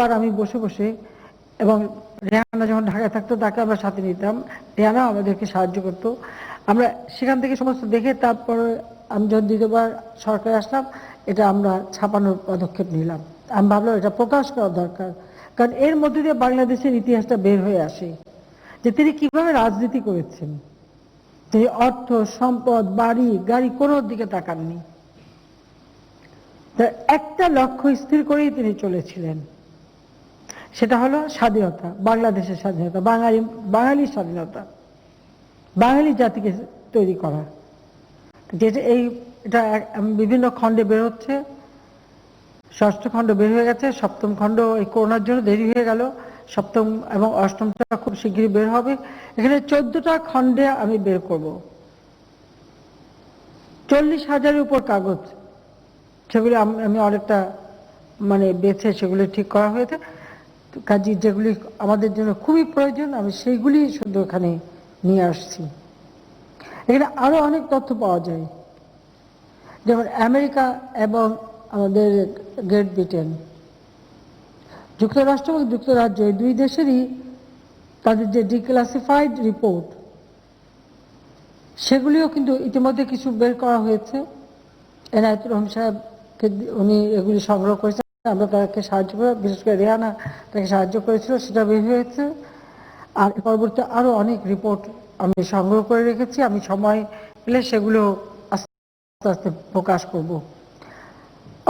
আর আমি বসে বসে, এবং রেহানা যখন ঢাকায় থাকতো তাকে আমরা সাথে নিতাম, রেহানা আমাদেরকে সাহায্য করতো। আমরা সেখান থেকে সমস্ত দেখে তারপর আমি যখন দ্বিতীয়বার সরকারে আসলাম, এটা আমরা ছাপানোর পদক্ষেপ নিলাম। আমি ভাবলাম এটা প্রকাশ করা দরকার, কারণ এর মধ্যে দিয়ে বাংলাদেশের ইতিহাসটা বের হয়ে আসে যে তিনি কিভাবে রাজনীতি করেছেন। তিনি অর্থ, সম্পদ, বাড়ি, গাড়ি কোনোর দিকে তাকাননি। একটা লক্ষ্য স্থির করেই তিনি চলেছিলেন, সেটা হলো স্বাধীনতা, বাংলাদেশের স্বাধীনতা, বাঙালির স্বাধীনতা, বাঙালি জাতিকে তৈরি করা। যেটা এটা বিভিন্ন খণ্ডে বের হচ্ছে, ষষ্ঠ খণ্ড বের হয়ে গেছে, সপ্তম খণ্ড এই করোনার জন্য দেরি হয়ে গেল, সপ্তম এবং অষ্টমটা খুব শীঘ্রই বের হবে। এখানে 14টা খণ্ডে আমি বের করব, 40,000-এর উপর কাগজ, সেগুলি আমি অনেকটা বেছে সেগুলি ঠিক করা হয়েছে। কাজে যেগুলি আমাদের জন্য খুবই প্রয়োজন আমি সেইগুলি শুধু এখানে নিয়ে আসছি। এখানে আরো অনেক তথ্য পাওয়া যায়, যেমন আমেরিকা এবং আমাদের গ্রেট ব্রিটেন, যুক্তরাষ্ট্র এবং যুক্তরাজ্য, এই দুই দেশেরই তাদের যে ডিক্লাসিফাইড রিপোর্ট, সেগুলিও কিন্তু ইতিমধ্যে কিছু বের করা হয়েছে। এনায়েতুর রহমান সাহেবকে উনি এগুলি সংগ্রহ করেছেন, আমরা তাকে সাহায্য করে, বিশেষ করে রেহানা তাকে সাহায্য করেছিল, সেটা বের হয়েছে। আর পরবর্তী আরো অনেক রিপোর্ট আমি সংগ্রহ করে রেখেছি, আমি সময় পেলে সেগুলো আস্তে আস্তে প্রকাশ করব।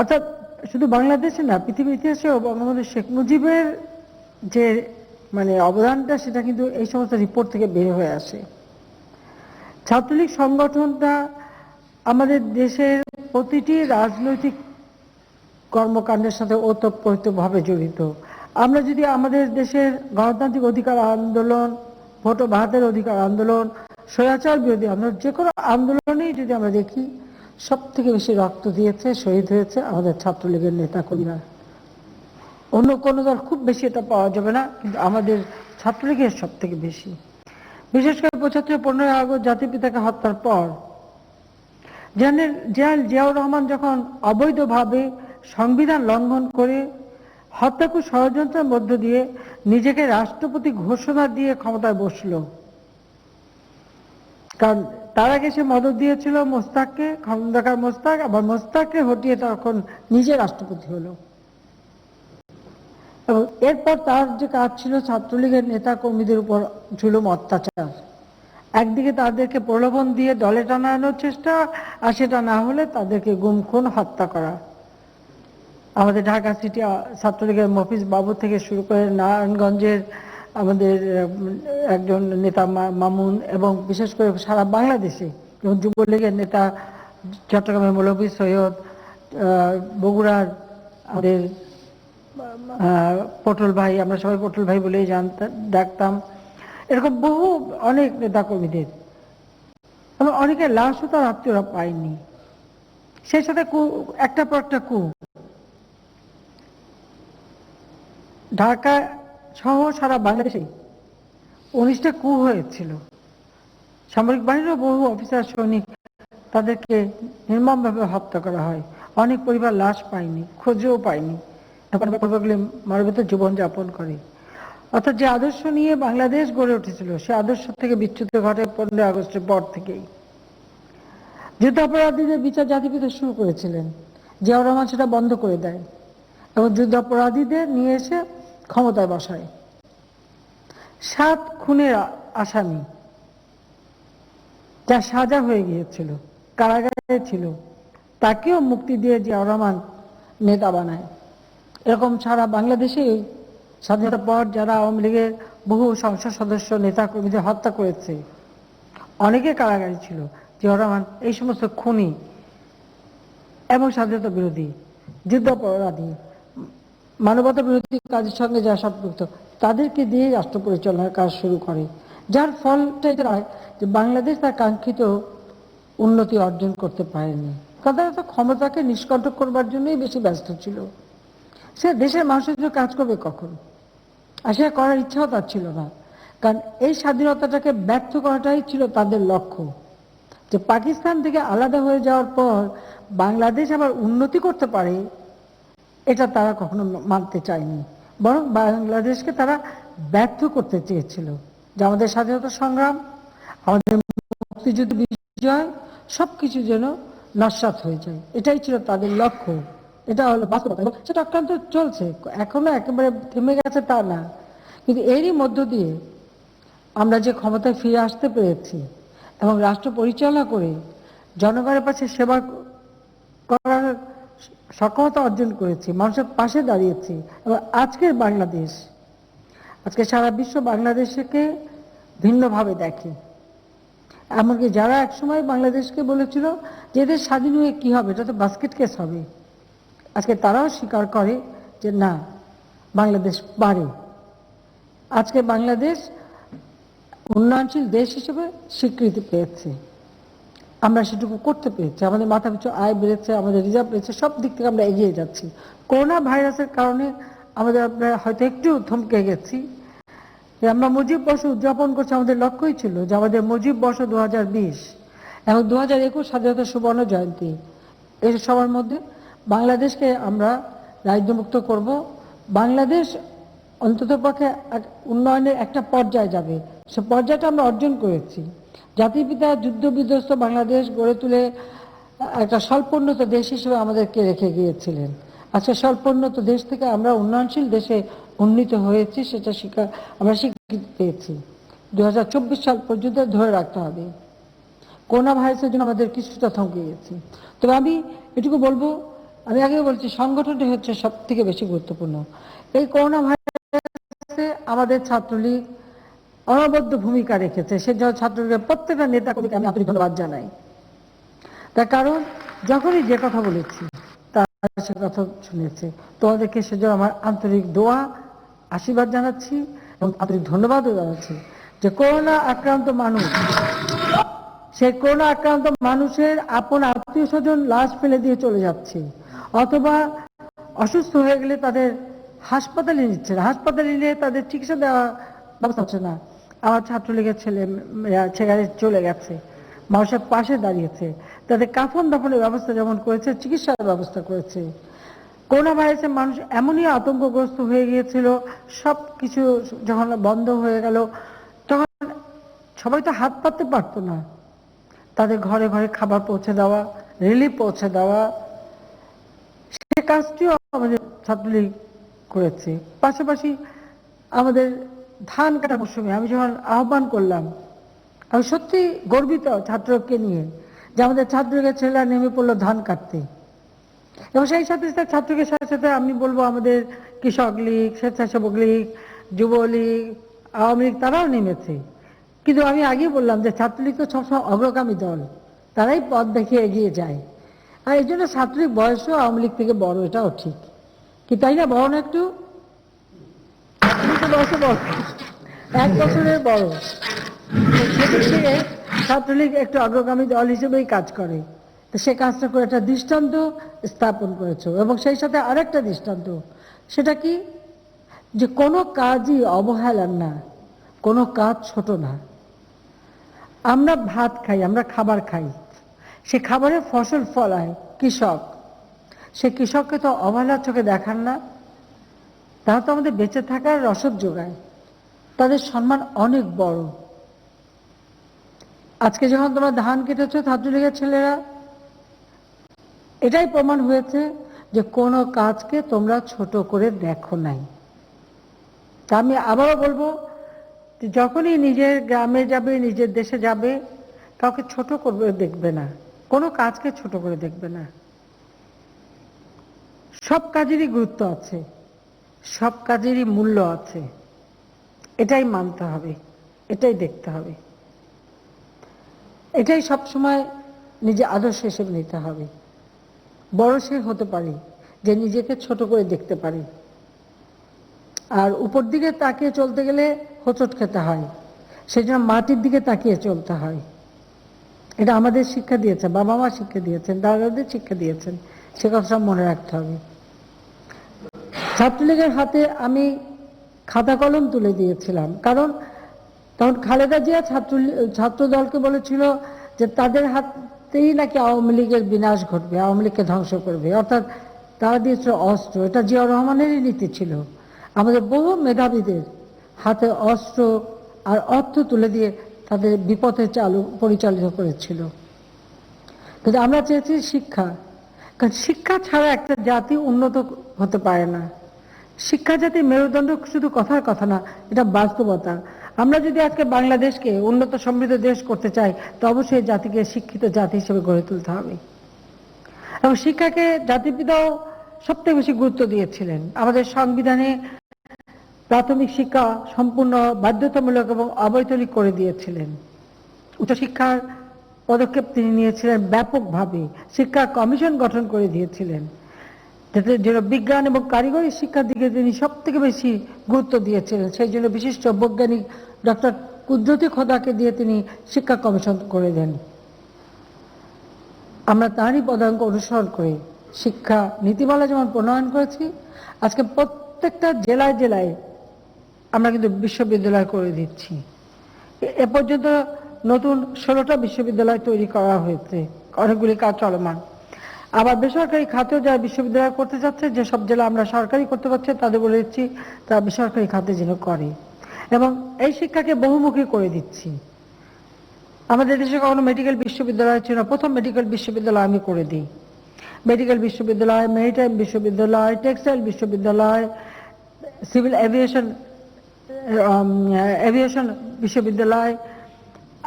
অর্থাৎ শুধু বাংলাদেশে না, পৃথিবীর ইতিহাসেও বঙ্গবন্ধু শেখ মুজিবের যে অবদানটা, সেটা কিন্তু এই সমস্ত রিপোর্ট থেকে বের হয়ে আসে। ছাত্রলীগ সংগঠনটা আমাদের দেশের প্রতিটি রাজনৈতিক কর্মকাণ্ডের সাথে ওতপ্রোতভাবে জড়িত। আমরা যদি আমাদের দেশের গণতান্ত্রিক অধিকার আন্দোলন, ভোট ও ভাতের অধিকার আন্দোলন, স্বৈরাচার বিরোধী আন্দোলন, যে কোনো আন্দোলনেই যদি আমরা দেখি, সব থেকে বেশি রক্ত দিয়েছে, শহীদ হয়েছে আমাদের ছাত্রলীগের নেতাকর্মীরা। অন্য কোনো দল খুব বেশি এটা পাওয়া যাবে না, কিন্তু আমাদের ছাত্রলীগের সব থেকে বেশি। বিশেষ করে 75-15 আগস্ট জাতির পিতাকে হত্যার পর জেনারেল জিয়াউর রহমান যখন অবৈধভাবে সংবিধান লঙ্ঘন করে হত্যাকূট ষড়যন্ত্রের মধ্য দিয়ে নিজেকে রাষ্ট্রপতি ঘোষণা দিয়ে ক্ষমতায় বসল, কারণ তার আগে সে মদত দিয়েছিল মোস্তাককে, খন্দকার মোস্তাক, আবার মোস্তাককে হটিয়ে তখন নিজে রাষ্ট্রপতি হলো। এবং এরপর তার যে কাজ ছিল ছাত্রলীগের নেতা কর্মীদের উপর জুলুম অত্যাচার, একদিকে তাদেরকে প্রলোভন দিয়ে দলে টানানোর চেষ্টা, আর সেটা না হলে তাদেরকে গুম খুন হত্যা করা। আমাদের ঢাকা সিটি ছাত্রলীগের মফিজ বাবু থেকে শুরু করে নারায়ণগঞ্জের আমাদের একজন নেতা মামুন, এবং বিশেষ করে সারা বাংলাদেশে যেমন যুবলীগের নেতা চট্টগ্রামের মৌলভী সৈয়দ, বগুড়ার আমাদের পটল ভাই, আমরা সবাই পটল ভাই বলেই ডাকতাম, এরকম বহু অনেক নেতা কর্মীদের, এবং অনেকের লাশও তার আত্মীয়রা পায়নি। সেই সাথে একটা পর একটা ঢাকা সহ সারা বাংলাদেশে 19টা কু হয়েছিল। সামরিক বাহিনীরও বহু অফিসার সৈনিক, তাদেরকে নির্মমভাবে হত্যা করা হয়। অনেক পরিবার লাশ পায়নি, খোঁজও পায়নি, পরিবারগুলি মানবেতর জীবনযাপন করে। অর্থাৎ যে আদর্শ নিয়ে বাংলাদেশ গড়ে উঠেছিল, সে আদর্শ থেকে বিচ্যুত ঘটে 15 আগস্টের পর থেকেই। যুদ্ধাপরাধীদের বিচার জাতিপিতা শুরু করেছিলেন, জিয়াউর রহমান সেটা বন্ধ করে দেয় এবং যুদ্ধাপরাধীদের নিয়ে এসে ক্ষমতায় বসায়। 7 খুনের আসামি, যা সাজা হয়ে গিয়েছিল, কারাগারে ছিল, তাকেও মুক্তি দিয়ে জিয়াউর রহমান নেতা বানায়। এরকম সারা বাংলাদেশে স্বাধীনতার পর যারা আওয়ামী লীগের বহু সংসদ সদস্য নেতা কর্মীদের হত্যা করেছে, অনেকে কারাগারে ছিল, জিয়াউর রহমান এই সমস্ত খুনি এবং স্বাধীনতা বিরোধী, যুদ্ধাপরাধী, মানবতা বিরোধী কাজের সঙ্গে যারা সম্পৃক্ত, তাদেরকে দিয়ে রাষ্ট্র পরিচালনার কাজ শুরু করে। যার ফলটা এটা হয় যে বাংলাদেশ তার কাঙ্ক্ষিত উন্নতি অর্জন করতে পারেনি, তারা তো ক্ষমতাকে নিষ্কণ্টক করবার জন্যই বেশি ব্যস্ত ছিল। সে দেশের মানুষের জন্য কাজ করবে কখন? আর সে করার ইচ্ছাও তার ছিল না, কারণ এই স্বাধীনতাটাকে ব্যর্থ করাটাই ছিল তাদের লক্ষ্য। যে পাকিস্তান থেকে আলাদা হয়ে যাওয়ার পর বাংলাদেশ আবার উন্নতি করতে পারে, এটা তারা কখনো মানতে চায়নি। বরং বাংলাদেশকে তারা ব্যর্থ করতে চেয়েছিল, যে আমাদের স্বাধীনতা সংগ্রাম, আমাদের মুক্তিযুদ্ধ বিজয় সবকিছু যেন নস্যাৎ হয়ে যায়, এটাই ছিল তাদের লক্ষ্য। এটা হলো বাস্তবতা, সেটা অক্লান্ত চলছে, এখনো একেবারে থেমে গেছে তা না। কিন্তু এরই মধ্য দিয়ে আমরা যে ক্ষমতায় ফিরে আসতে পেরেছি এবং রাষ্ট্র পরিচালনা করে জনগণের পাশে সেবা করার সক্ষমতা অর্জন করেছি, মানুষের পাশে দাঁড়িয়েছি। এবং আজকের বাংলাদেশ, আজকে সারা বিশ্ব বাংলাদেশকে ভিন্নভাবে দেখে। এমনকি যারা একসময় বাংলাদেশকে বলেছিল যে এদের স্বাধীন হয়ে কি হবে, এটা তো বাস্কেট কেস হবে, আজকে তারাও স্বীকার করে যে না, বাংলাদেশ পারে। আজকে বাংলাদেশ উন্নয়নশীল দেশ হিসেবে স্বীকৃতি পেয়েছে, আমরা সেটুকু করতে পেরেছি, আমাদের মাথা পিছু আয় বেড়েছে, আমাদের রিজার্ভ বেড়েছে, সব দিক থেকে আমরা এগিয়ে যাচ্ছি। করোনা ভাইরাসের কারণে আমাদের হয়তো একটু থমকে গেছি। আমরা মুজিব বর্ষ উদযাপন করছি, আমাদের লক্ষ্যই ছিল যে আমাদের মুজিব বর্ষ 2020 এবং 2021 স্বাধীনতা সুবর্ণ জয়ন্তী, এই সবার মধ্যে বাংলাদেশকে আমরা দারিদ্র্যমুক্ত করব। বাংলাদেশ অন্ততপক্ষে উন্নয়নের একটা পর্যায়ে যাবে, সে পর্যায়টা আমরা অর্জন করেছি। জাতির পিতা যুদ্ধ বিধ্বস্ত বাংলাদেশ গড়ে তুলে একটা স্বল্পোন্নত দেশ হিসেবে আমাদেরকে রেখে গিয়েছিলেন। আজকে স্বল্পোন্নত দেশ থেকে আমরা উন্নয়নশীল দেশে উন্নীত হয়েছি, সেটা আমরা স্বীকৃতি পেয়েছি। 2024 সাল পর্যন্ত ধরে রাখতে হবে। করোনা ভাইরাসের জন্য আমাদের কিছুটা থমকে গেছি। তবে আমি এটুকু বলবো, আমি আগেও বলছি, সংগঠনটা হচ্ছে সব থেকে বেশি গুরুত্বপূর্ণ। এই করোনা ভাইরাসে আমাদের ছাত্রলীগ অনবদ্য ভূমিকা রেখেছে, সেজন্য ছাত্রলীগের প্রত্যেকটা নেতা কর্মীকে আমি আন্তরিক ধন্যবাদ জানাই। তার কারণ যখনই যে কথা বলেছি তারা সে কথা শুনেছে। তোমাদেরকে সেজন্য আমার আন্তরিক দোয়া, আশীর্বাদ জানাচ্ছি এবং আন্তরিক ধন্যবাদও জানাচ্ছি যে করোনা আক্রান্ত মানুষ, সেই করোনা আক্রান্ত মানুষের আপন আত্মীয় স্বজন লাশ ফেলে দিয়ে চলে যাচ্ছে, অথবা অসুস্থ হয়ে গেলে তাদের হাসপাতালে নিচ্ছে না, হাসপাতালে নিয়ে তাদের চিকিৎসা দেওয়া ব্যবস্থা হচ্ছে না। আমার ছাত্রলীগের ছেলে চলে গেছে, মানুষের পাশে দাঁড়িয়েছে, তাদের কাফন দাফনের ব্যবস্থা যেমন করেছে, চিকিৎসার ব্যবস্থা করেছে। করোনা ভাইরাসে মানুষ এমনই আতঙ্কগ্রস্ত হয়ে গিয়েছিল, সব কিছু যখন বন্ধ হয়ে গেল তখন সবাই তো হাত পাততে পারতো না, তাদের ঘরে ঘরে খাবার পৌঁছে দেওয়া, রিলিফ পৌঁছে দেওয়া, সে কাজটিও আমাদের ছাত্রলীগ করেছে। পাশাপাশি আমাদের ধান কাটা মৌসুমে আমি যখন আহ্বান করলাম, আমি সত্যি গর্বিত ছাত্রকে নিয়ে যে আমাদের ছাত্রলীগের ছেলেরা নেমে পড়লো ধান কাটতে। এবং সেই সাথে সাথে ছাত্রলীগের সাথে সাথে আমি বলবো আমাদের কৃষক লীগ, স্বেচ্ছাসেবক লীগ, যুবলীগ, আওয়ামী লীগ তারাও নেমেছে। কিন্তু আমি আগে বললাম যে ছাত্রলীগ তো সবসময় অগ্রগামী দল, তারাই পথ দেখিয়ে এগিয়ে যায়। আর এই জন্য ছাত্রলীগ বয়সও আওয়ামী লীগ থেকে বড়, এটাও ঠিক কি তাই না? বড় না একটু? বয়সে বড়, 1 বছরের বড়। সেদিক থেকে ছাত্রলীগ একটু অগ্রগামী দল হিসেবেই কাজ করে। তো সে কাজটা করে একটা দৃষ্টান্ত স্থাপন করেছে। এবং সেই সাথে আরেকটা দৃষ্টান্ত, সেটা কি, যে কোনো কাজই অবহেলার না, কোনো কাজ ছোট না। আমরা ভাত খাই, আমরা খাবার খাই, সে খাবারের ফসল ফলায় কৃষক, সে কৃষককে তো অবহেলার চোখে দেখান না, তারা তো আমাদের বেঁচে থাকার রসদ যোগায়, তাদের সম্মান অনেক বড়। আজকে যখন তোমরা ধান কেটেছো ছাত্রলীগের ছেলেরা, এটাই প্রমাণ হয়েছে যে কোনো কাজকে তোমরা ছোট করে দেখো নাই। তা আমি আবারও বলবো, যখনই নিজের গ্রামে যাবে, নিজের দেশে যাবে, কাউকে ছোট করবে দেখবে না, কোনো কাজকে ছোট করে দেখবে না। সব কাজেরই গুরুত্ব আছে, সব কাজেরই মূল্য আছে, এটাই মানতে হবে, এটাই দেখতে হবে, এটাই সবসময় নিজে আদর্শ হিসেবে নিতে হবে। বড় সে হতে পারি যে নিজেকে ছোট করে দেখতে পারি, আর উপর দিকে তাকিয়ে চলতে গেলে হোঁচট খেতে হয়, সেই জন্য মাটির দিকে তাকিয়ে চলতে হয়। এটা আমাদের শিক্ষা দিয়েছে, বাবা মা শিক্ষা দিয়েছেন, দাদাদের শিক্ষা দিয়েছেন, সে কথা সব মনে রাখতে হবে। ছাত্রলীগের হাতে আমি খাতা কলম তুলে দিয়েছিলাম, কারণ তখন খালেদা জিয়া ছাত্র দলকে বলেছিল যে তাদের হাতেই নাকি আওয়ামী লীগের বিনাশ ঘটবে, আওয়ামী লীগকে ধ্বংস করবে, অর্থাৎ তারা দিয়েছিল অস্ত্র। এটা জিয়াউর রহমানেরই নীতি ছিল। আমাদের বহু মেধাবীদের হাতে অস্ত্র আর অর্থ তুলে দিয়ে তাদের বিপথে পরিচালিত করেছিল। কিন্তু আমরা চেয়েছি শিক্ষা, কারণ শিক্ষা ছাড়া একটা জাতি উন্নত হতে পারে না। শিক্ষা জাতির মেরুদণ্ড শুধু কথার কথা না, এটা বাস্তবতা। আমরা যদি আজকে বাংলাদেশকে উন্নত সমৃদ্ধ দেশ করতে চাই, তো অবশ্যই জাতিকে শিক্ষিত জাতি হিসেবে গড়ে তুলতে হবে। এবং শিক্ষাকে জাতিপিতাও সবথেকে বেশি গুরুত্ব দিয়েছিলেন। আমাদের সংবিধানে প্রাথমিক শিক্ষা সম্পূর্ণ বাধ্যতামূলক এবং অবৈতনিক করে দিয়েছিলেন। উচ্চশিক্ষার পদক্ষেপ তিনি নিয়েছিলেন ব্যাপকভাবে, শিক্ষা কমিশন গঠন করে দিয়েছিলেন, যেন বিজ্ঞান এবং কারিগরি শিক্ষার দিকে তিনি সব থেকে বেশি গুরুত্ব দিয়েছিলেন। সেই জন্য বিশিষ্ট বৈজ্ঞানিক ডক্টর কুদরতি খোদাকে দিয়ে তিনি শিক্ষা কমিশন করে দেন। আমরা তারই পদাঙ্ক অনুসরণ করে শিক্ষা নীতিমালা যেমন প্রণয়ন করেছি, আজকে প্রত্যেকটা জেলায় জেলায় আমরা কিন্তু বিশ্ববিদ্যালয় করে দিচ্ছি। এ পর্যন্ত নতুন 16টা বিশ্ববিদ্যালয় তৈরি করা হয়েছে, অনেকগুলি কাজ চলমান। আবার বেসরকারি খাতেও যারা বিশ্ববিদ্যালয় করতে যাচ্ছে, যেসব জেলা আমরা সরকারি করতে পারছি তাদের বলে দিচ্ছি তারা বেসরকারি খাতে যেন করে, এবং এই শিক্ষাকে বহুমুখী করে দিচ্ছি। আমাদের দেশে কখনো মেডিকেল বিশ্ববিদ্যালয় ছিল না, প্রথম মেডিকেল বিশ্ববিদ্যালয় আমি করে দিই। মেডিকেল বিশ্ববিদ্যালয়, মেরিটাইম বিশ্ববিদ্যালয়, টেক্সটাইল বিশ্ববিদ্যালয়, সিভিল এভিয়েশন বিশ্ববিদ্যালয়,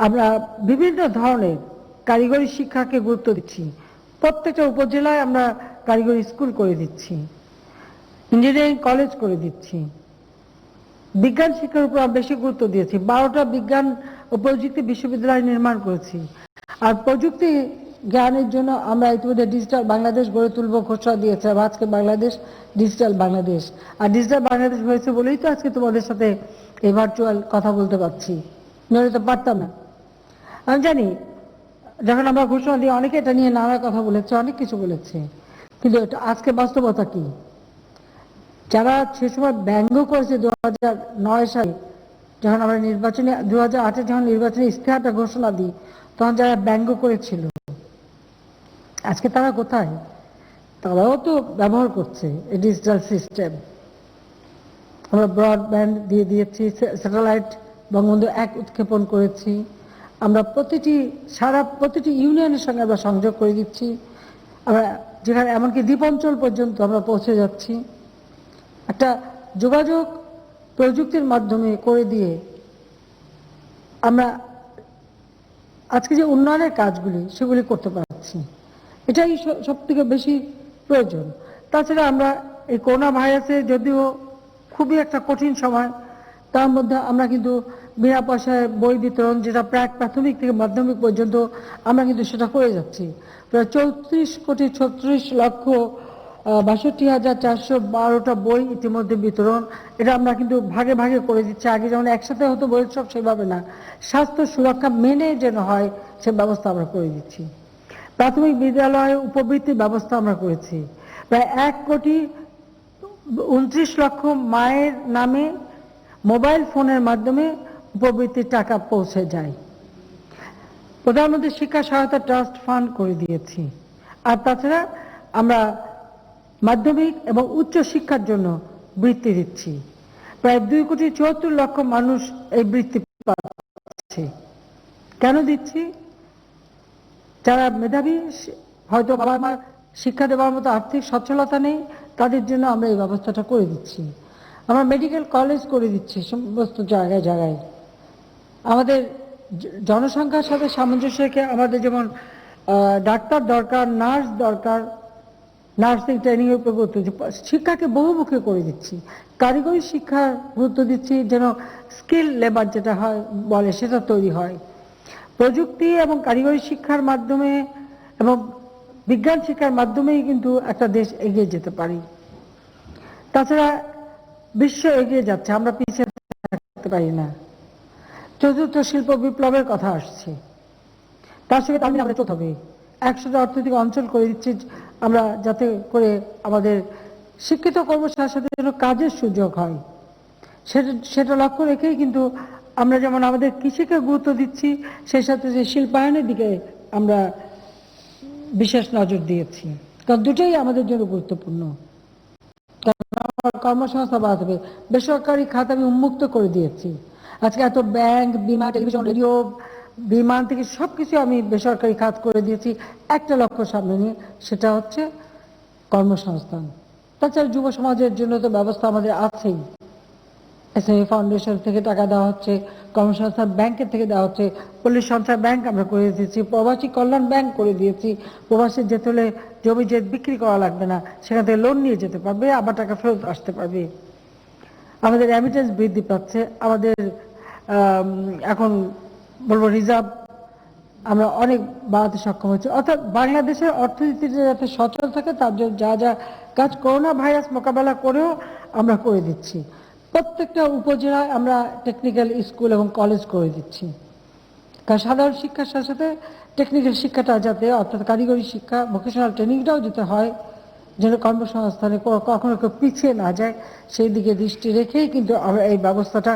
আমরা বিভিন্ন ধরনের কারিগরি শিক্ষাকে গুরুত্ব দিচ্ছি। প্রত্যেকটা উপজেলায় আমরা কারিগরি স্কুল করে দিচ্ছি, ইঞ্জিনিয়ারিং কলেজ করে দিচ্ছি। বিজ্ঞান শিক্ষার উপর বেশি গুরুত্ব দিয়েছি, 12টা বিজ্ঞান ও প্রযুক্তি বিশ্ববিদ্যালয় নির্মাণ করেছি। আর প্রযুক্তি জ্ঞানের জন্য আমরা ইতিমধ্যে ডিজিটাল বাংলাদেশ গড়ে তুলব ঘোষণা দিয়েছে। আজকে বাংলাদেশ ডিজিটাল বাংলাদেশ, আর ডিজিটাল বাংলাদেশ হয়েছে বলেই তো আজকে তোমাদের সাথে এই ভার্চুয়াল কথা বলতে পারছি, নইলে তো পারতাম না। আমি জানি যখন আমরা ঘোষণা দিই অনেকে এটা নিয়ে নানা কথা বলেছে, অনেক কিছু বলেছে, কিন্তু এটা আজকে বাস্তবতা কি? যারা সে সময় ব্যঙ্গ করেছে 2009 সালে যখন আমরা নির্বাচনে, 2008-এ যখন নির্বাচনী ইশতেহারটা ঘোষণা দিই, তখন যারা ব্যঙ্গ করেছিল আজকে তারা কোথায়? তারাও তো ব্যবহার করছে এই ডিজিটাল সিস্টেম। আমরা ব্রডব্যান্ড দিয়ে দিয়েছি, স্যাটেলাইট বঙ্গবন্ধু 1 উৎক্ষেপণ করেছি, আমরা প্রতিটি ইউনিয়নের সঙ্গে আমরা সংযোগ করে দিচ্ছি, আমরা যেখানে এমনকি দ্বীপাঞ্চল পর্যন্ত আমরা পৌঁছে যাচ্ছি। একটা যোগাযোগ প্রযুক্তির মাধ্যমে করে দিয়ে আমরা আজকে যে উন্নয়নের কাজগুলি সেগুলি করতে পারছি, এটাই সব থেকে বেশি প্রয়োজন। তাছাড়া আমরা এই করোনা ভাইরাসে যদিও খুবই একটা কঠিন সময়, তার মধ্যে আমরা কিন্তু বিনা পয়সায় বই বিতরণ, যেটা প্রাথমিক থেকে মাধ্যমিক পর্যন্ত আমরা কিন্তু সেটা করে যাচ্ছি। প্রায় 34,36,62,412টা বই ইতিমধ্যে বিতরণ, এটা আমরা কিন্তু ভাগে ভাগে করে দিচ্ছি। আগে যেমন একসাথে হতো বই সব, সেভাবে না, স্বাস্থ্য সুরক্ষা মেনে যেন হয় সে ব্যবস্থা আমরা করে দিচ্ছি। প্রাথমিক বিদ্যালয়ে উপবৃত্তির ব্যবস্থা আমরা করেছি। প্রায় 1,29,00,000 মায়ের নামে মোবাইল ফোনের মাধ্যমে উপবৃত্তির টাকা পৌঁছে যায়। প্রধানমন্ত্রী শিক্ষা সহায়তা ট্রাস্ট ফান্ড করে দিয়েছি। আর তাছাড়া আমরা মাধ্যমিক এবং উচ্চ শিক্ষার জন্য বৃত্তি দিচ্ছি। প্রায় 2,74,00,000 মানুষ এই বৃত্তি পাচ্ছে। কেন দিচ্ছি? যারা মেধাবী, হয়তো বাবা মা শিক্ষা দেওয়ার মতো আর্থিক সচ্ছলতা নেই, তাদের জন্য আমরা এই ব্যবস্থাটা করে দিচ্ছি। আমরা মেডিকেল কলেজ করে দিচ্ছি সমস্ত জায়গায় জায়গায়। আমাদের জনসংখ্যার সাথে সামঞ্জস্য রেখে আমাদের যেমন ডাক্তার দরকার, নার্স দরকার, নার্সিং ট্রেনিং এর উপর গুরুত্ব দিচ্ছি। শিক্ষাকে বহুমুখী করে দিচ্ছি, কারিগরি শিক্ষার গুরুত্ব দিচ্ছি, যেন স্কিল লেবার যেটা হয় বলে সেটা তৈরি হয়। প্রযুক্তি এবং কারিগরি শিক্ষার মাধ্যমে এবং বিজ্ঞান শিক্ষার মাধ্যমেই কিন্তু একটা দেশ এগিয়ে যেতে পারি। তাছাড়া বিশ্ব এগিয়ে যাচ্ছে, আমরা পিছিয়ে থাকতে পারি না। চতুর্থ শিল্প বিপ্লবের কথা আসছে, তার সঙ্গে তাল মিলিয়ে আমাদের চলতে হবে। 100টা অর্থনৈতিক অঞ্চল করে দিচ্ছি আমরা, যাতে করে আমাদের শিক্ষিত কর্মচারীর সাথে যেন কাজের সুযোগ হয়, সেটা লক্ষ্য রেখেই কিন্তু আমরা যেমন আমাদের কৃষিকে গুরুত্ব দিচ্ছি, সেই সাথে যে শিল্পায়নের দিকে আমরা বিশেষ নজর দিয়েছি, কারণ দুটোই আমাদের জন্য গুরুত্বপূর্ণ। কারণ আমার কর্মসংস্থান বাড়াতে হবে। বেসরকারি খাত আমি উন্মুক্ত করে দিয়েছি। আজকে এত ব্যাংক, বিমা, টেলিভিশন, রেডিও, বিমান থেকে সবকিছু আমি বেসরকারি খাত করে দিয়েছি একটা লক্ষ্য সামনে নিয়ে, সেটা হচ্ছে কর্মসংস্থান। তাছাড়া যুব সমাজের জন্য তো ব্যবস্থা আমাদের আছেই। এসএমই ফাউন্ডেশন থেকে টাকা দেওয়া হচ্ছে, কর্মসংস্থান ব্যাংকের থেকে দেওয়া হচ্ছে, পল্লী সঞ্চয় ব্যাংক আমরা করে দিয়েছি, প্রবাসী কল্যাণ ব্যাংক করে দিয়েছি। প্রবাসী যেতে হলে জমি যে বিক্রি করা লাগবে না, সেখান থেকে লোন নিয়ে যেতে পারবে, আবার টাকা ফেরত আসতে পারবে। আমাদের রেমিটেন্স বৃদ্ধি পাচ্ছে, আমাদের এখন বলবো রিজার্ভ আমরা অনেক বাড়াতে সক্ষম হচ্ছে। অর্থাৎ বাংলাদেশের অর্থনীতিতে যাতে সচল থাকে তার জন্য যা যা কাজ করোনা ভাইরাস মোকাবেলা করেও আমরা করে দিচ্ছি। প্রত্যেকটা উপজেলায় আমরা টেকনিক্যাল স্কুল এবং কলেজ করে দিচ্ছি। কারণ সাধারণ শিক্ষার সাথে সাথে টেকনিক্যাল শিক্ষাটা যাতে, অর্থাৎ কারিগরি শিক্ষা, ভোকেশনাল ট্রেনিংটাও যেতে হয়, যেন কর্মসংস্থানে কখনো কেউ পিছিয়ে না যায়, সেই দিকে দৃষ্টি রেখেই কিন্তু আমরা এই ব্যবস্থাটা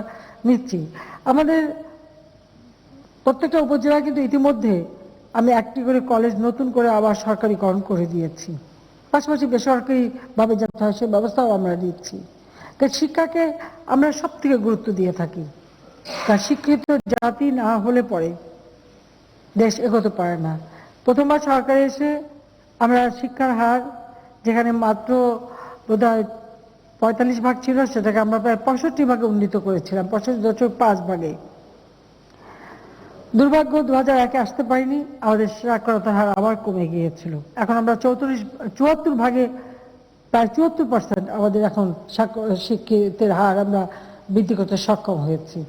নিচ্ছি। আমাদের প্রত্যেকটা উপজেলায় কিন্তু ইতিমধ্যে আমি একটি করে কলেজ নতুন করে আবার সরকারিকরণ করে দিয়েছি। পাশাপাশি বেসরকারিভাবে যাতে হয় সেই ব্যবস্থাও আমরা দিচ্ছি। কারণ শিক্ষাকে আমরা সব থেকে গুরুত্ব দিয়ে থাকি। কারণ শিক্ষিত জাতি না হলে পরে দেশ এগোতে পারে না। প্রথমবার সরকারে এসে আমরা শিক্ষার হার যেখানে মাত্র বোধহয় 45 ভাগ ছিল, সেটাকে আমরা প্রায় 65 ভাগে উন্নীত করেছিলাম, 65.5 ভাগে। দুর্ভাগ্য 2001-এ আসতে পারিনি, আমাদের সাক্ষরতার হার আবার কমে গিয়েছিল। এখন আমরা 74 ভাগে, প্রায় 74% আমাদের এখন শিক্ষিতের হার আমরা বৃদ্ধি করতে সক্ষম হয়েছি।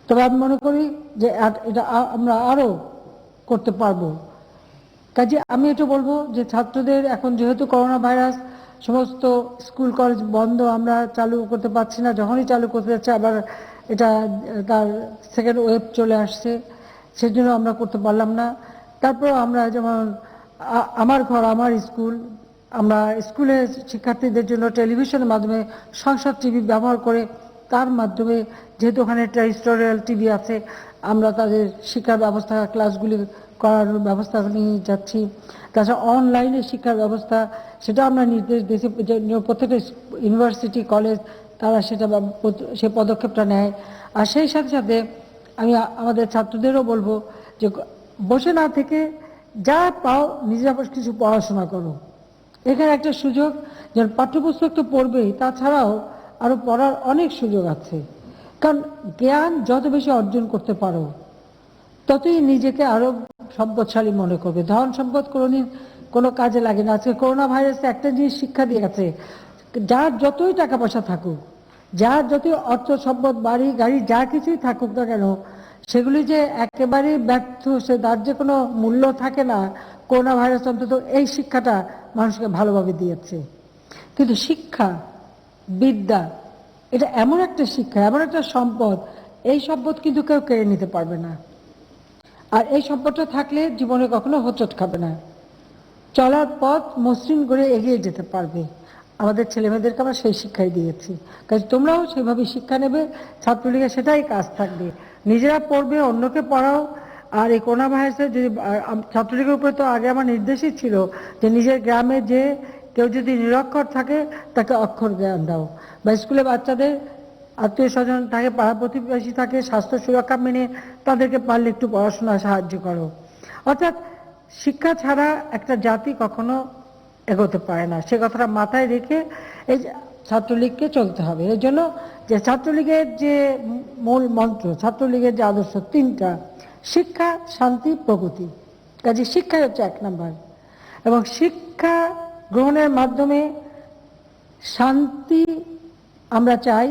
তবে আমি মনে করি যে এটা আমরা আরো করতে পারবো। কাজে আমি এটা বলবো যে ছাত্রদের এখন যেহেতু করোনা ভাইরাস, সমস্ত স্কুল কলেজ বন্ধ, আমরা চালু করতে পারছি না। যখনই চালু করতে যাচ্ছে আবার এটা তার সেকেন্ড ওয়েভ চলে আসছে, সেজন্য আমরা করতে পারলাম না। তারপর আমরা যেমন আমার ঘর আমার স্কুল, আমরা স্কুলে শিক্ষার্থীদের জন্য টেলিভিশনের মাধ্যমে সংসদ টিভি ব্যবহার করে, তার মাধ্যমে যেহেতু ওখানে টেরিস্টোরিয়াল টিভি আছে, আমরা তাদের শিক্ষার ব্যবস্থা, ক্লাসগুলি করানোর ব্যবস্থা নিয়ে যাচ্ছি। তাছাড়া অনলাইনে শিক্ষার ব্যবস্থা, সেটা আমরা নির্দেশ দিয়েছি, প্রত্যেকটা ইউনিভার্সিটি কলেজ তারা সেটা সে পদক্ষেপটা নেয়। আর সেই সাথে সাথে আমি আমাদের ছাত্রদেরও বলবো যে বসে না থেকে যা পাও নিজেরা কিছু পড়াশোনা করো। এখানে একটা সুযোগ, যেন পাঠ্যপুস্তক তো পড়বেই, তাছাড়াও আরো পড়ার অনেক সুযোগ আছে। কারণ জ্ঞান যত বেশি অর্জন করতে পারো ততই নিজেকে আরো সম্পদশালী মনে করবে। ধন সম্পদ কোনো কাজে লাগে না। আজকে করোনা ভাইরাস একটা জিনিস শিক্ষা দিয়ে গেছে, যার যতই টাকা পয়সা থাকুক, যার যতই অর্থ সম্পদ, বাড়ি গাড়ি যা কিছুই থাকুক না কেন, সেগুলি যে একেবারে ব্যর্থ, সে তার যে কোনো মূল্য থাকে না। করোনা ভাইরাস অন্তত এই শিক্ষাটা মানুষকে ভালোভাবে দিয়েছে। কিন্তু শিক্ষা, বিদ্যা, এটা এমন একটা শিক্ষা, এমন একটা সম্পদ, এই সম্পদ কিন্তু কেউ কেড়ে নিতে পারবে না। আর এই সম্পদটা থাকলে জীবনে কখনো হোঁচট খাবে না, চলার পথ মসৃণ করে এগিয়ে যেতে পারবে। আমাদের ছেলেমেয়েদেরকে আমরা সেই শিক্ষাই দিয়েছি। কাজে তোমরাও সেভাবে শিক্ষা নেবে। ছাত্রলীগের সেটাই কাজ থাকবে, নিজেরা পড়বে, অন্যকে পড়াও। আর এই করোনা ভাইরাসে যদি ছাত্রলীগের উপরে তো আগে আমার নির্দেশই ছিল যে নিজের গ্রামে যে কেউ যদি নিরক্ষর থাকে তাকে অক্ষর জ্ঞান দাও, বা স্কুলে বাচ্চাদের আত্মীয় স্বজন থাকে, পাড়া প্রতিবেশী থাকে, স্বাস্থ্য সুরক্ষা মেনে তাদেরকে পারলে একটু পড়াশোনা সাহায্য করো। অর্থাৎ শিক্ষা ছাড়া একটা জাতি কখনো এগোতে পারে না, সে কথাটা মাথায় রেখে এই ছাত্রলীগকে চলতে হবে। এর জন্য যে ছাত্রলীগের যে মূল মন্ত্র, ছাত্রলীগের যে আদর্শ তিনটা: শিক্ষা, শান্তি, প্রগতি। কাজে শিক্ষাই হচ্ছে 1 নম্বর, এবং শিক্ষা গ্রহণের মাধ্যমে শান্তি আমরা চাই,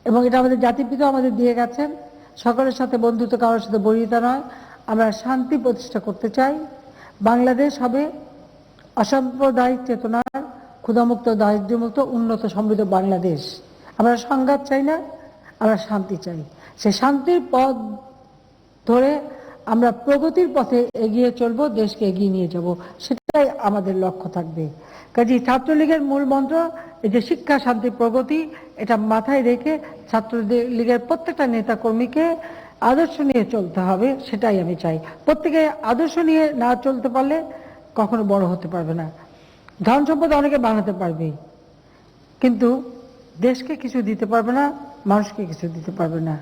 এবং এটা আমাদের জাতিপিতা আমাদের দিয়ে গেছেন। সকলের সাথে বন্ধুত্ব, কারোর সাথে বৈরিতা নয়। আমরা শান্তি প্রতিষ্ঠা করতে চাই। বাংলাদেশ হবে অসাম্প্রদায়িক চেতনার, ক্ষুধামুক্ত, দারিদ্র্যমুক্ত, উন্নত সমৃদ্ধ বাংলাদেশ। আমরা সংঘাত চাই না, আমরা শান্তি চাই। সেই শান্তির পথ ধরে আমরা প্রগতির পথে এগিয়ে চলবো, দেশকে এগিয়ে নিয়ে যাব, সেটাই আমাদের লক্ষ্য থাকবে। কাজে ছাত্রলীগের মূল মন্ত্র এই যে শিক্ষা, শান্তি, প্রগতি, এটা মাথায় রেখে ছাত্রলীগের প্রত্যেকটা নেতা কর্মীকে আদর্শ নিয়ে চলতে হবে, সেটাই আমি চাই। প্রত্যেকে আদর্শ নিয়ে না চলতে পারলে কখনো বড় হতে পারবে না। ধন সম্পদ অনেকে বানাতে পারবে, কিন্তু দেশকে কিছু দিতে পারবে না, মানুষকে কিছু দিতে পারবে না,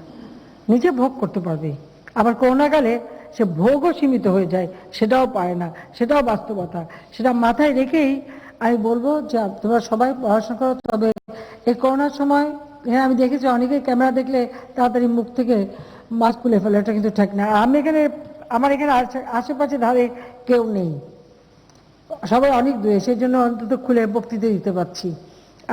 নিজে ভোগ করতে পারবে। আবার করোনাকালে সে ভোগও সীমিত হয়ে যায়, সেটাও পায় না, সেটাও বাস্তবতা। সেটা মাথায় রেখেই আমি বলবো যে তোমরা সবাই পড়াশোনা করো। তবে এই করোনার সময় হ্যাঁ আমি দেখেছি অনেকে ক্যামেরা দেখলে তাড়াতাড়ি মুখ থেকে মাস্ক খুলে ফেলে, এটা কিন্তু ঠিক না। আমি এখানে আমার এখানে আশেপাশে ধারে কেউ নেই, সবাই অনেক দূরে, সেই জন্য অন্তত খুলে বক্তৃতা দিতে পারছি।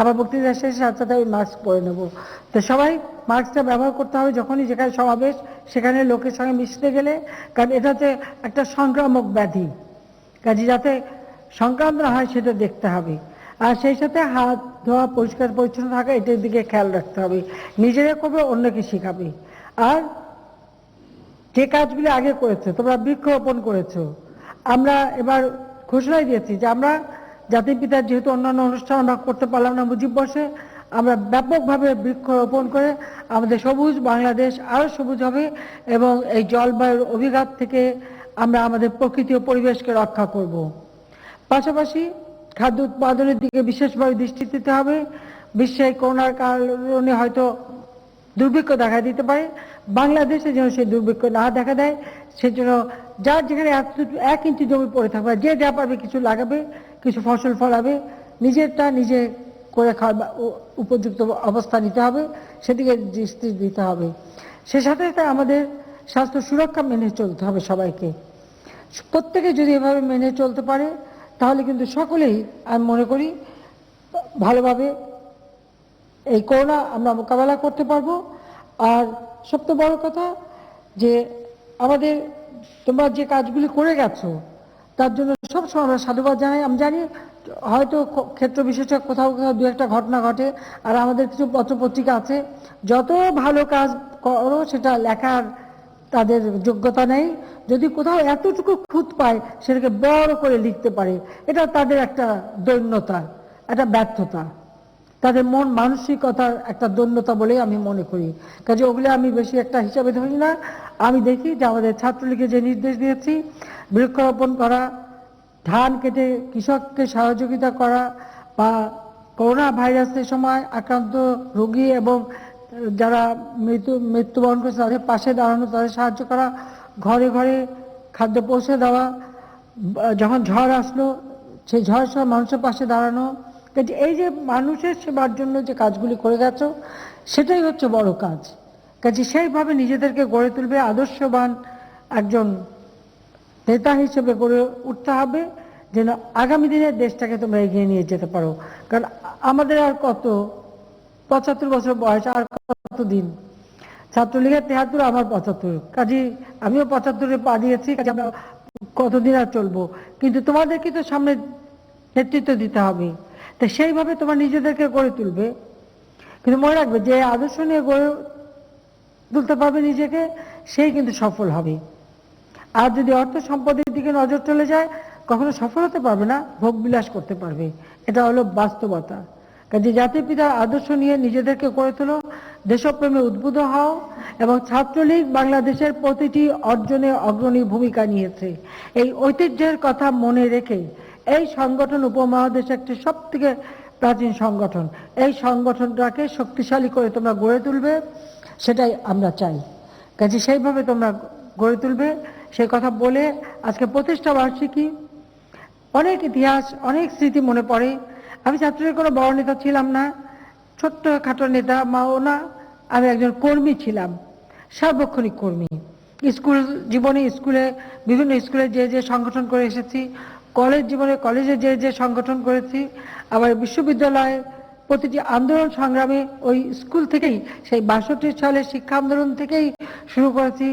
আবার বক্তৃতা শেষে সাথে সাথে আমি মাস্ক পরে নেবো। তো সবাই মাস্কটা ব্যবহার করতে হবে যখনই যেখানে সমাবেশ, সেখানে লোকের সঙ্গে মিশতে গেলে, কারণ এটা হচ্ছে একটা সংক্রামক ব্যাধি, কাজে যাতে সংক্রান্ত না হয় সেটা দেখতে হবে। আর সেই সাথে হাত ধোয়া, পরিষ্কার পরিচ্ছন্ন থাকা, এটার দিকে খেয়াল রাখতে হবে। নিজেরা করবে, অন্যকে শেখাবে। আর যে কাজগুলি আগে করেছে, তোমরা বৃক্ষরোপণ করেছো, আমরা এবার ঘোষণাই দিয়েছি যে আমরা জাতির পিতার যেহেতু অন্যান্য অনুষ্ঠান আমরা করতে পারলাম না মুজিব বর্ষে, আমরা ব্যাপকভাবে বৃক্ষরোপণ করে আমাদের সবুজ বাংলাদেশ আরো সবুজ হবে এবং এই জলবায়ুর অভিঘাত থেকে আমরা আমাদের প্রকৃতি ও পরিবেশকে রক্ষা করব। পাশাপাশি খাদ্য উৎপাদনের দিকে বিশেষভাবে দৃষ্টি দিতে হবে। বিশ্বে করোনার কারণে হয়তো দুর্ভিক্ষ দেখা দিতে পারে, বাংলাদেশে যেন সেই দুর্ভিক্ষ না দেখা দেয়, সেজন্য যার যেখানে 1 ইঞ্চি জমি পড়ে থাকবে, যে যা পারবে কিছু লাগাবে, কিছু ফসল ফলাবে, নিজেরটা নিজে করে খাওয়ার উপযুক্ত অবস্থা নিতে হবে, সেদিকে দৃষ্টি দিতে হবে। সে সাথে সাথে আমাদের স্বাস্থ্য সুরক্ষা মেনে চলতে হবে সবাইকে। প্রত্যেকে যদি এভাবে মেনে চলতে পারে তাহলে কিন্তু সকলেই আমি মনে করি ভালোভাবে এই করোনা আমরা মোকাবেলা করতে পারবো। আর সবচেয়ে বড় কথা যে আমাদের তোমরা যে কাজগুলি করে গেছো তার জন্য সবসময় আমরা সাধুবাদ জানাই। আমি জানি হয়তো ক্ষেত্র বিশেষে কোথাও কোথাও দু একটা ঘটনা ঘটে, আর আমাদের কিছু পত্রপত্রিকা আছে যত ভালো কাজ করো সেটা লেখার তাদের যোগ্যতা নেই, যদি কোথাও এতটুকু খুঁত পায় সেটাকে বড় করে লিখতে পারে, এটা তাদের একটা দৈন্যতা, একটা ব্যর্থতা, তাদের মন মানসিকতার একটা দৈন্যতা বলে আমি মনে করি। কাজে ওগুলো আমি বেশি একটা হিসাবে ধরি না। আমি দেখি যে আমাদের ছাত্রলীগে যে নির্দেশ দিয়েছি, বৃক্ষরোপণ করা, ধান কেটে কৃষককে সহযোগিতা করা, বা করোনা ভাইরাসের সময় আক্রান্ত রোগী এবং যারা মৃত্যুবরণ করেছে তাদের পাশে দাঁড়ানো, তাদের সাহায্য করা, ঘরে ঘরে খাদ্য পৌঁছে দেওয়া, যখন ঝড় আসলো সেই ঝড়ের সময় মানুষের পাশে দাঁড়ানো, এই যে মানুষের সেবার জন্য যে কাজগুলি করে গেছো সেটাই হচ্ছে বড় কাজ। কাজে সেইভাবে নিজেদেরকে গড়ে তুলবে, আদর্শবান একজন নেতা হিসেবে গড়ে উঠতে হবে যেন আগামী দিনে দেশটাকে তোমরা এগিয়ে নিয়ে যেতে পারো। কারণ আমাদের আর কত 75 বছর বয়স, আর কত দিন, ছাত্রলীগের 73, আমার 75, কাজে আমিও 75-এ পা দিয়েছি, কাজে আমরা কতদিন আর চলবো। কিন্তু তোমাদেরকে তো সামনে নেতৃত্ব দিতে হবে, তো সেইভাবে তোমরা নিজেদেরকে গড়ে তুলবে। কিন্তু মনে রাখবে যে আদর্শ নিয়ে গড়ে তুলতে পারবে নিজেকে, সেই কিন্তু সফল হবে। আর যদি অর্থ সম্পদের দিকে নজর চলে যায় কখনো সফল হতে পারবে না, ভোগ বিলাস করতে পারবে। এটা হলো বাস্তবতা। কাজে জাতির পিতার আদর্শ নিয়ে নিজেদেরকে গড়ে তোলো, দেশপ্রেমে উদ্বুদ্ধ হও, এবং ছাত্রলীগ বাংলাদেশের প্রতিটি অর্জনে অগ্রণী ভূমিকা নিয়েছে। এই ঐতিহ্যের কথা মনে রেখে এই সংগঠন উপমহাদেশে একটি সবথেকে প্রাচীন সংগঠন, এই সংগঠনটাকে শক্তিশালী করে তোমরা গড়ে তুলবে, সেটাই আমরা চাই। কাজে সেইভাবে তোমরা গড়ে তুলবে, সেই কথা বলে আজকে প্রতিষ্ঠা বার্ষিকী, অনেক ইতিহাস, অনেক স্মৃতি মনে পড়ে। আমি ছাত্রলীগের কোনো বড় নেতা ছিলাম না, ছোট্ট খাটো নেতা মাও না, আমি একজন কর্মী ছিলাম, সার্বক্ষণিক কর্মী। স্কুল জীবনে স্কুলে বিভিন্ন স্কুলে যে যে সংগঠন করে এসেছি, কলেজ জীবনে কলেজে যে যে সংগঠন করেছি, আবার বিশ্ববিদ্যালয়ে প্রতিটি আন্দোলন সংগ্রামে ওই স্কুল থেকেই, সেই 62 সালের শিক্ষা আন্দোলন থেকেই শুরু করেছি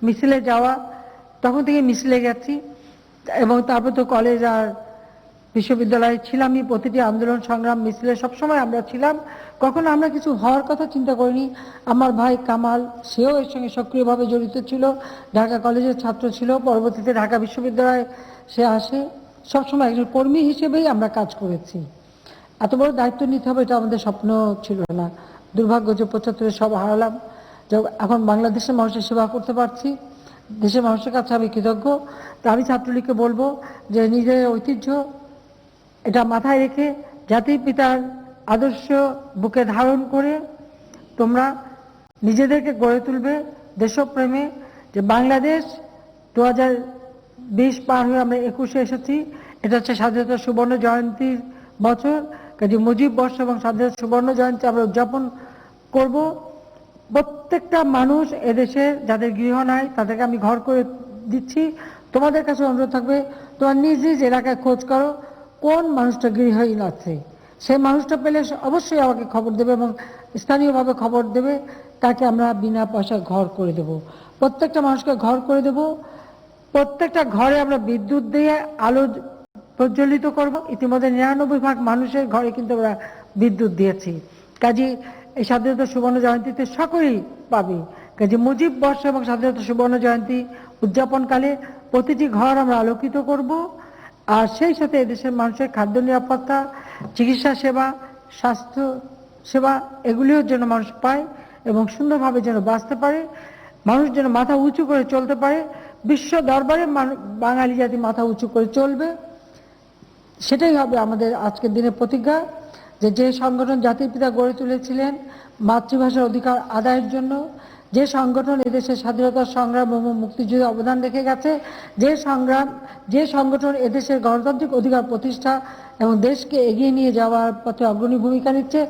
মিছিলে যাওয়া, তখন থেকে মিছিলে গেছি, এবং তারপর তো কলেজ আর বিশ্ববিদ্যালয়ে ছিলামই। প্রতিটি আন্দোলন সংগ্রাম মিছিলে সবসময় আমরা ছিলাম, কখনো আমরা কিছু হওয়ার কথা চিন্তা করিনি। আমার ভাই কামাল, সেও এর সঙ্গে সক্রিয়ভাবে জড়িত ছিল, ঢাকা কলেজের ছাত্র ছিল, পরবর্তীতে ঢাকা বিশ্ববিদ্যালয়ে সে আসে। সবসময় একজন কর্মী হিসেবেই আমরা কাজ করেছি। এত বড় দায়িত্ব নিতে হবে এটা আমাদের স্বপ্ন ছিল না। দুর্ভাগ্য যে 75-এ সব হারালাম, এখন বাংলাদেশের মানুষের সেবা করতে পারছি, দেশের মানুষের কাছে আমি কৃতজ্ঞ। তা আমি ছাত্রলীগকে বলবো যে নিজের ঐতিহ্য এটা মাথায় রেখে জাতির পিতার আদর্শ বুকে ধারণ করে তোমরা নিজেদেরকে গড়ে তুলবে দেশপ্রেমে, যে বাংলাদেশ 2020 পার হয়ে আমরা 21-এ এসেছি। এটা হচ্ছে স্বাধীনতা সুবর্ণ জয়ন্তীর বছর, কাজী মুজিব বর্ষ এবং স্বাধীনতা সুবর্ণ জয়ন্তী আমরা উদযাপন করব। প্রত্যেকটা মানুষ এদেশে যাদের গৃহ নাই তাদেরকে আমি ঘর করে দিচ্ছি। তোমাদের কাছে অনুরোধ থাকবে, তোমার নিজ নিজ এলাকায় খোঁজ করো কোন মানুষটা গৃহহীন আছে। সেই মানুষটা পেলে অবশ্যই আমাকে খবর দেবে এবং স্থানীয়ভাবে খবর দেবে, তাকে আমরা বিনা পয়সায় ঘর করে দেব। প্রত্যেকটা মানুষকে ঘর করে দেব। প্রত্যেকটা ঘরে আমরা বিদ্যুৎ দিয়ে আলো প্রজ্বলিত করব। ইতিমধ্যে 99% মানুষের ঘরে কিন্তু আমরা বিদ্যুৎ দিয়েছি। কাজী এই স্বাধীনতা সুবর্ণ জয়ন্তীতে সকলেই পাবে। কাজী মুজিব বর্ষ এবং স্বাধীনতা সুবর্ণ জয়ন্তী উদযাপনকালে প্রতিটি ঘর আমরা আলোকিত করব। আর সেই সাথে এদেশের মানুষের খাদ্য নিরাপত্তা, চিকিৎসা সেবা, স্বাস্থ্য সেবা এগুলিও যেন মানুষ পায় এবং সুন্দরভাবে যেন বাঁচতে পারে, মানুষ যেন মাথা উঁচু করে চলতে পারে। বিশ্ব দরবারে বাঙালি জাতি মাথা উঁচু করে চলবে, সেটাই হবে আমাদের আজকের দিনের প্রতিজ্ঞা। যে সংগঠন জাতির পিতা গড়ে তুলেছিলেন মাতৃভাষার অধিকার আদায়ের জন্য, যে সংগঠন এদেশের স্বাধীনতা সংগ্রাম এবং মুক্তিযুদ্ধে অবদান রেখে গেছে, যে সংগঠন এদেশের গণতান্ত্রিক অধিকার প্রতিষ্ঠা এবং দেশকে এগিয়ে নিয়ে যাওয়ার পথে অগ্রণী ভূমিকা নিচ্ছে,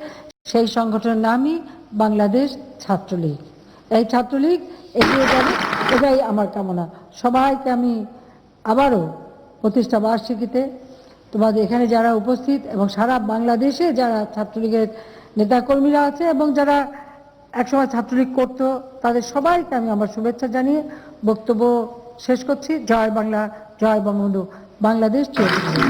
সেই সংগঠনের নামই বাংলাদেশ ছাত্রলীগ। এই ছাত্রলীগ এগিয়ে যাবে, এটাই আমার কামনা। সবাইকে আমি আবারও প্রতিষ্ঠা বার্ষিকীতে তোমাদের এখানে যারা উপস্থিত এবং সারা বাংলাদেশে যারা ছাত্রলীগের নেতাকর্মীরা আছে এবং যারা একসময় ছাত্রলীগ করত, তাদের সবাইকে আমি আমার শুভেচ্ছা জানিয়ে বক্তব্য শেষ করছি। জয় বাংলা, জয় বঙ্গবন্ধু, বাংলাদেশ চিরজীবী।